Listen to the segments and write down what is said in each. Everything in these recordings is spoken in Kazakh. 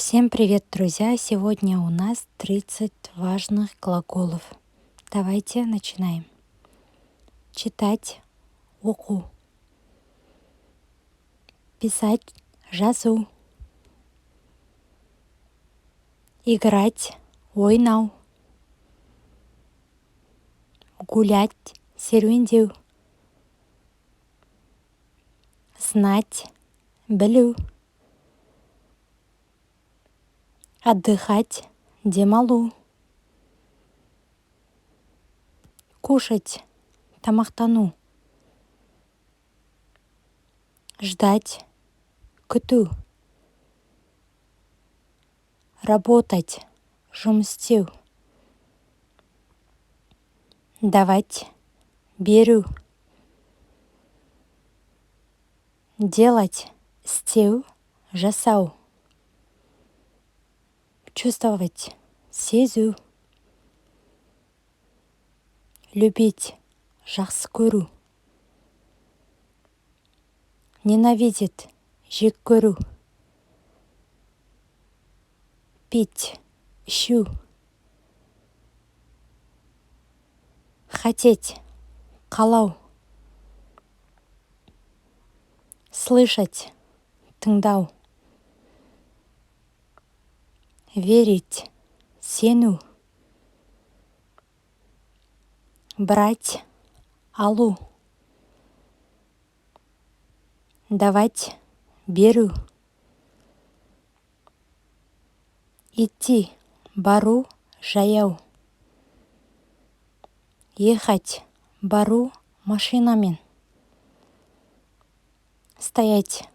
Всем привет, друзья! Сегодня у нас 30 важных глаголов. Давайте начинаем. Читать — оқу. Писать — жазу. Играть — ойнау. Гулять — серуендеу. Знать — білу. Отдыхать — демалу. Кушать — тамақтану. Ждать — күту. Работать — жұмыс істеу. Давать — беру. Делать — істеу, жасау. Чувствовать — сезу. Любить — жақсы көру. Ненавидеть — жек көру. Пить — ішу. Хотеть — қалау. Слышать — тыңдау. Верить — сену. Брать — алу. Давать — беру. Идти — бару, жаяу. Ехать — бару машинамен. Стоять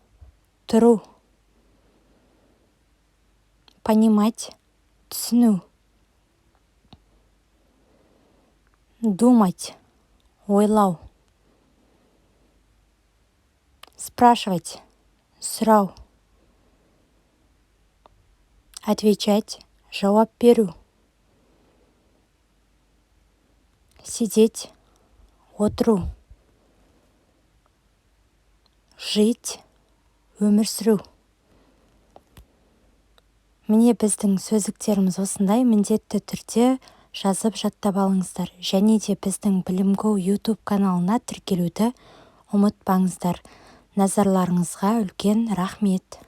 — тұру. Понимать — түсіну. Думать — ойлау. Спрашивать — сұрау. Отвечать — жауап беру. Сидеть — отыру. Жить — өмір сүру. Міне біздің сөздіктеріміз осындай. Міндетті түрде жазып жаттап алыңыздар. Және де біздің Білім-Го YouTube каналына тіркелуді ұмытпаңыздар. Назарларыңызға үлкен рахмет.